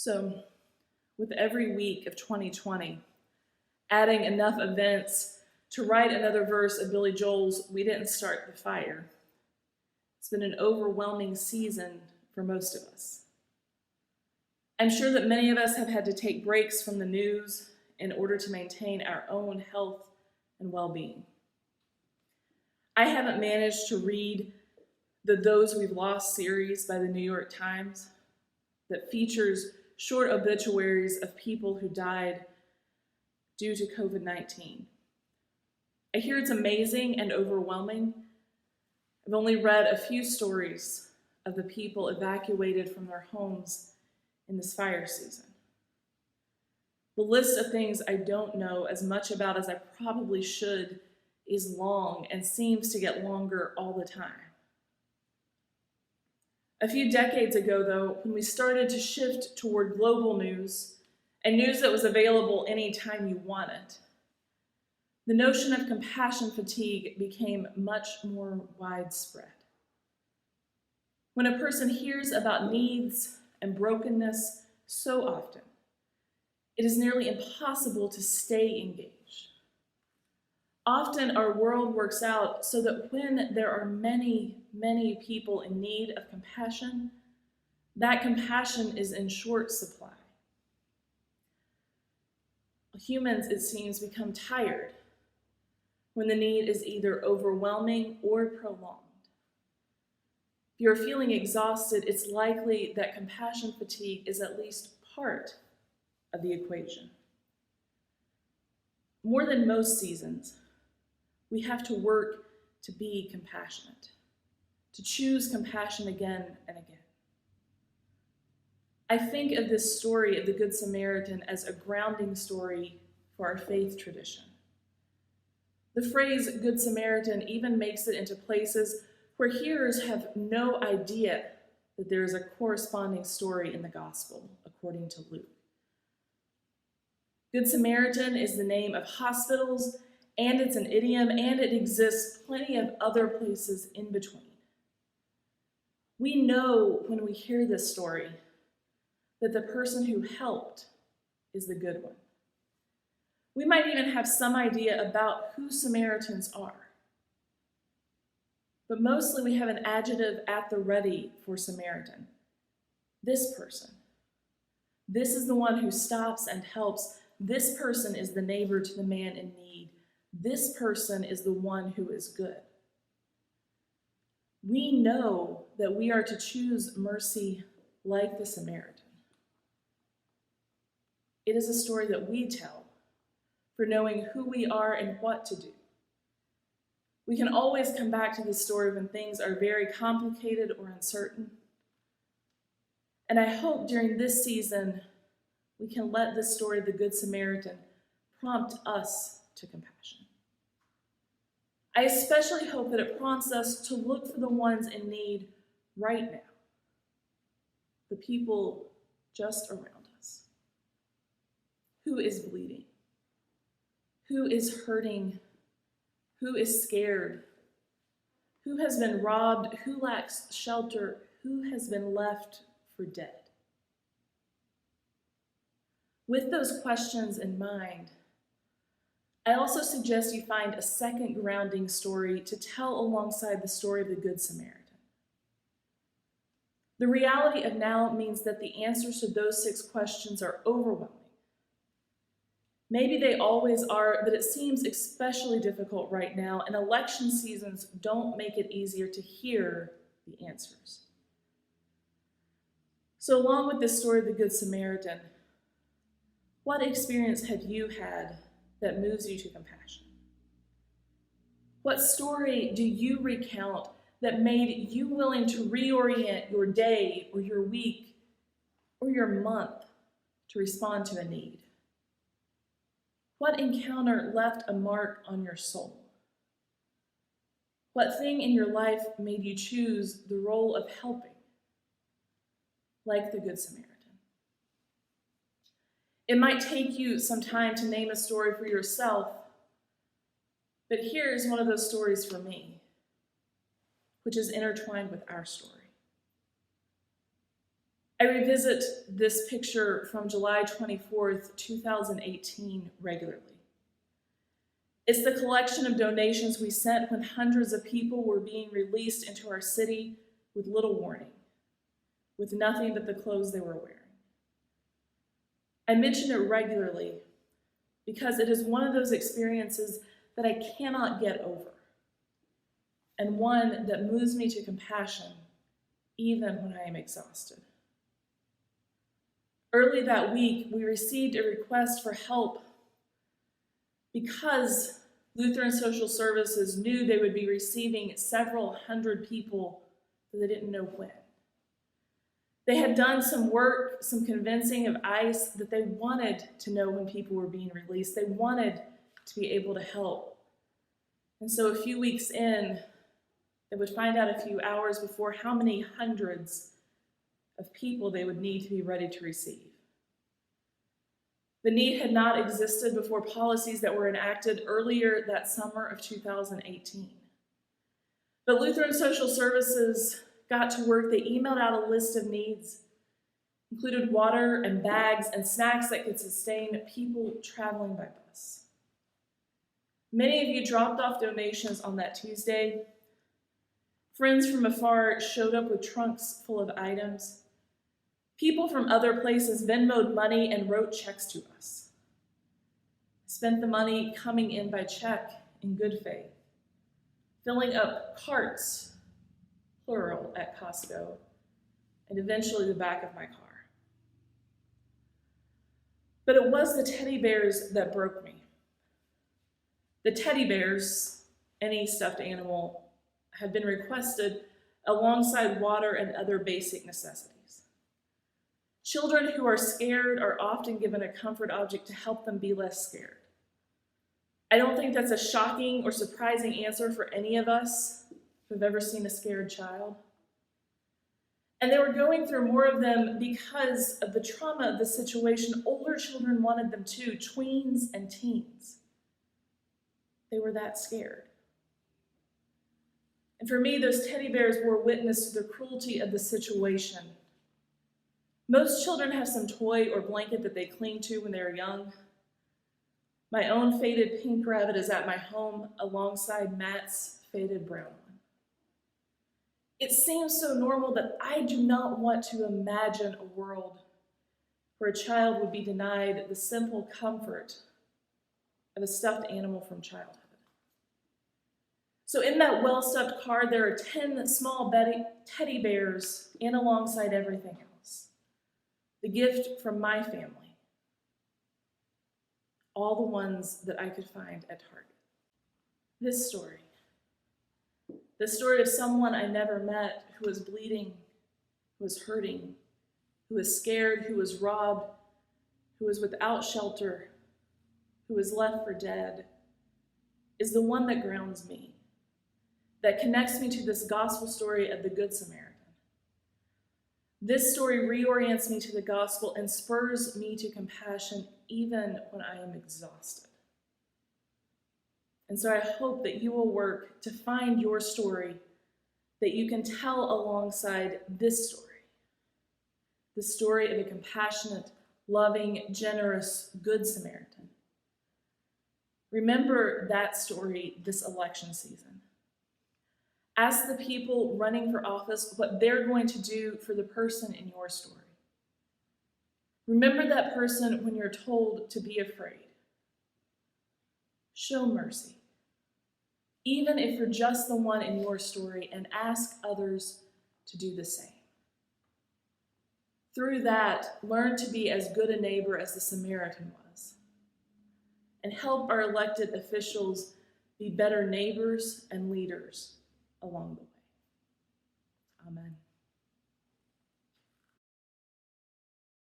So, with every week of 2020, adding enough events to write another verse of Billy Joel's "We Didn't Start the Fire," it's been an overwhelming season for most of us. I'm sure that many of us have had to take breaks from the news in order to maintain our own health and well-being. I haven't managed to read the Those We've Lost series by the New York Times that features short obituaries of people who died due to COVID-19. I hear it's amazing and overwhelming. I've only read a few stories of the people evacuated from their homes in this fire season. The list of things I don't know as much about as I probably should is long and seems to get longer all the time. A few decades ago, though, when we started to shift toward global news and news that was available anytime you want it, the notion of compassion fatigue became much more widespread. When a person hears about needs and brokenness so often, it is nearly impossible to stay engaged. Often our world works out so that when there are many, many people in need of compassion, that compassion is in short supply. Humans, it seems, become tired when the need is either overwhelming or prolonged. If you're feeling exhausted, it's likely that compassion fatigue is at least part of the equation. More than most seasons, we have to work to be compassionate, to choose compassion again and again. I think of this story of the Good Samaritan as a grounding story for our faith tradition. The phrase Good Samaritan even makes it into places where hearers have no idea that there is a corresponding story in the gospel, according to Luke. Good Samaritan is the name of hospitals, and it's an idiom, and it exists plenty of other places in between. We know when we hear this story that the person who helped is the good one. We might even have some idea about who Samaritans are. But mostly we have an adjective at the ready for Samaritan. This person. This is the one who stops and helps. This person is the neighbor to the man in need. This person is the one who is good. We know that we are to choose mercy like the Samaritan. It is a story that we tell for knowing who we are and what to do. We can always come back to this story when things are very complicated or uncertain. And I hope during this season, we can let this story of the Good Samaritan prompt us to compassion. I especially hope that it prompts us to look for the ones in need right now, the people just around us. Who is bleeding? Who is hurting? Who is scared? Who has been robbed? Who lacks shelter? Who has been left for dead? With those questions in mind, I also suggest you find a second grounding story to tell alongside the story of the Good Samaritan. The reality of now means that the answers to those 6 questions are overwhelming. Maybe they always are, but it seems especially difficult right now, and election seasons don't make it easier to hear the answers. So along with this story of the Good Samaritan, what experience have you had that moves you to compassion? What story do you recount that made you willing to reorient your day or your week or your month to respond to a need? What encounter left a mark on your soul? What thing in your life made you choose the role of helping, like the Good Samaritan? It might take you some time to name a story for yourself, but here's one of those stories for me, which is intertwined with our story. I revisit this picture from July 24th, 2018 regularly. It's the collection of donations we sent when hundreds of people were being released into our city with little warning, with nothing but the clothes they were wearing. I mention it regularly because it is one of those experiences that I cannot get over, and one that moves me to compassion even when I am exhausted. Early that week, we received a request for help because Lutheran Social Services knew they would be receiving several hundred people that they didn't know when. They had done some work, some convincing of ICE that they wanted to know when people were being released. They wanted to be able to help. And so a few weeks in, they would find out a few hours before how many hundreds of people they would need to be ready to receive. The need had not existed before policies that were enacted earlier that summer of 2018. But Lutheran Social Services got to work. They emailed out a list of needs, included water and bags and snacks that could sustain people traveling by bus. Many of you dropped off donations on that Tuesday. Friends from afar showed up with trunks full of items. People from other places Venmoed money and wrote checks to us. Spent the money coming in by check in good faith, filling up carts, plural, at Costco, and eventually the back of my car. But it was the teddy bears that broke me. The teddy bears, any stuffed animal, had been requested alongside water and other basic necessities. Children who are scared are often given a comfort object to help them be less scared. I don't think that's a shocking or surprising answer for any of us who've ever seen a scared child. And they were going through more of them because of the trauma of the situation. Older children wanted them too, tweens and teens. They were that scared. And for me, those teddy bears bore witness to the cruelty of the situation. Most children have some toy or blanket that they cling to when they're young. My own faded pink rabbit is at my home alongside Matt's faded brown one. It seems so normal that I do not want to imagine a world where a child would be denied the simple comfort of a stuffed animal from childhood. So in that well-stuffed car, there are 10 small teddy bears and alongside everything else. The gift from my family. All the ones that I could find at Target. This story. The story of someone I never met who was bleeding, who was hurting, who was scared, who was robbed, who was without shelter, who was left for dead, is the one that grounds me, that connects me to this gospel story of the Good Samaritan. This story reorients me to the gospel and spurs me to compassion even when I am exhausted. And so I hope that you will work to find your story that you can tell alongside this story, the story of a compassionate, loving, generous, good Samaritan. Remember that story this election season. Ask the people running for office what they're going to do for the person in your story. Remember that person when you're told to be afraid. Show mercy, even if you're just the one in your story, and ask others to do the same. Through that, learn to be as good a neighbor as the Samaritan was, and help our elected officials be better neighbors and leaders along the way. Amen.